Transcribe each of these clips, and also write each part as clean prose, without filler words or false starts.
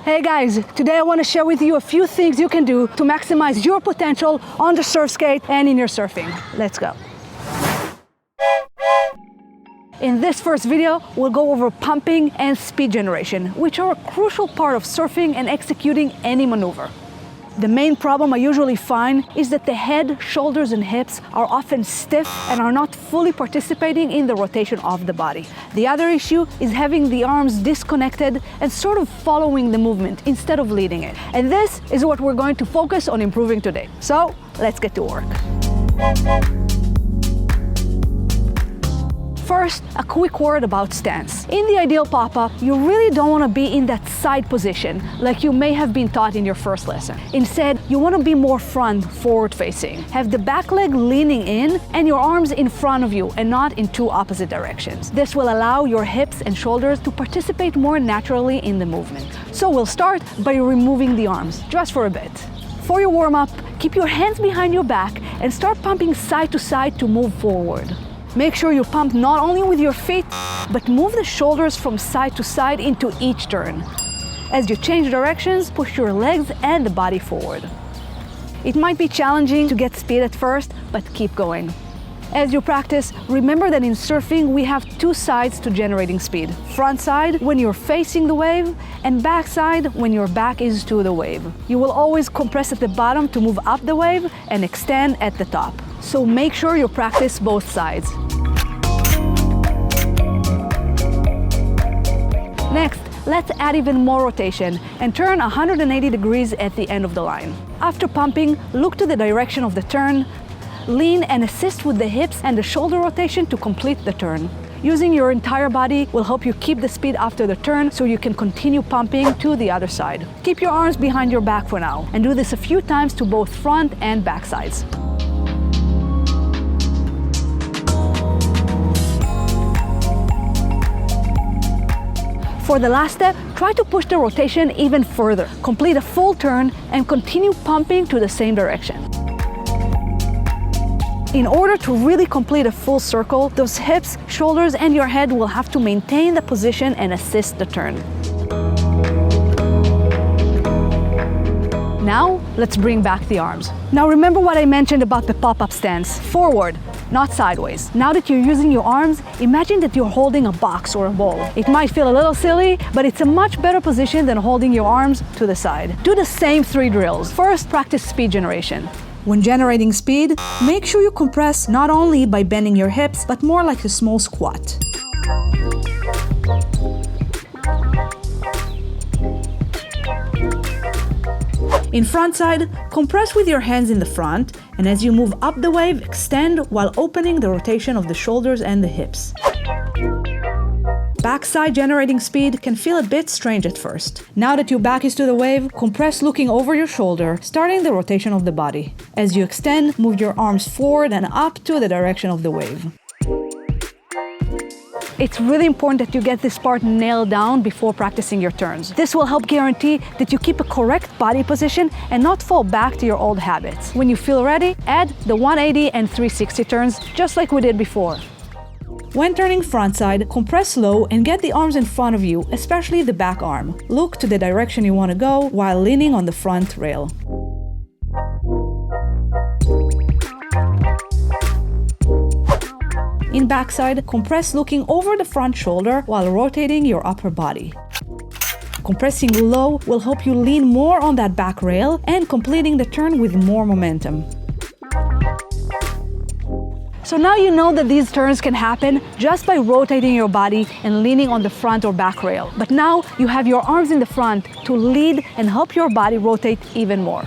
Hey guys, today I want to share with you a few things you can do to maximize your potential on the surf skate and in your surfing. Let's go. In this first video, we'll go over pumping and speed generation, which are a crucial part of surfing and executing any maneuver. The main problem I usually find is that the head, shoulders, and hips are often stiff and are not fully participating in the rotation of the body. The other issue is having the arms disconnected and sort of following the movement instead of leading it. And this is what we're going to focus on improving today. So let's get to work. First, a quick word about stance. In the ideal pop-up, you really don't want to be in that side position like you may have been taught in your first lesson. Instead, you want to be more front, forward-facing. Have the back leg leaning in and your arms in front of you and not in two opposite directions. This will allow your hips and shoulders to participate more naturally in the movement. So we'll start by removing the arms, just for a bit. For your warm-up, keep your hands behind your back and start pumping side to side to move forward. Make sure you pump not only with your feet, but move the shoulders from side to side into each turn. As you change directions, push your legs and the body forward. It might be challenging to get speed at first, but keep going. As you practice, remember that in surfing we have two sides to generating speed. Front side when you're facing the wave, and back side when your back is to the wave. You will always compress at the bottom to move up the wave and extend at the top. So make sure you practice both sides. Next, let's add even more rotation and turn 180 degrees at the end of the line. After pumping, look to the direction of the turn, lean and assist with the hips and the shoulder rotation to complete the turn. Using your entire body will help you keep the speed after the turn so you can continue pumping to the other side. Keep your arms behind your back for now and do this a few times to both front and back sides. For the last step, try to push the rotation even further. Complete a full turn and continue pumping to the same direction. In order to really complete a full circle, those hips, shoulders, and your head will have to maintain the position and assist the turn. Now, let's bring back the arms. Now remember what I mentioned about the pop-up stance. Forward, not sideways. Now that you're using your arms, imagine that you're holding a box or a ball. It might feel a little silly, but it's a much better position than holding your arms to the side. Do the same 3 drills. First, practice speed generation. When generating speed, make sure you compress not only by bending your hips, but more like a small squat. In front side, compress with your hands in the front, and as you move up the wave, extend while opening the rotation of the shoulders and the hips. Backside generating speed can feel a bit strange at first. Now that your back is to the wave, compress looking over your shoulder, starting the rotation of the body. As you extend, move your arms forward and up to the direction of the wave. It's really important that you get this part nailed down before practicing your turns. This will help guarantee that you keep a correct body position and not fall back to your old habits. When you feel ready, add the 180 and 360 turns, just like we did before. When turning frontside, compress low and get the arms in front of you, especially the back arm. Look to the direction you want to go while leaning on the front rail. In backside, compress looking over the front shoulder while rotating your upper body. Compressing low will help you lean more on that back rail and completing the turn with more momentum. So now you know that these turns can happen just by rotating your body and leaning on the front or back rail. But now you have your arms in the front to lead and help your body rotate even more.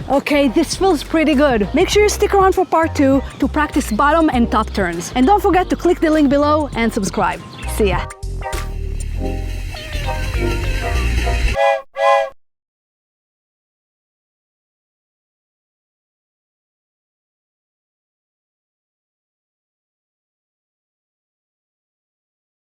Okay, this feels pretty good. Make sure you stick around for part 2 to practice bottom and top turns. And don't forget to click the link below and subscribe. See ya!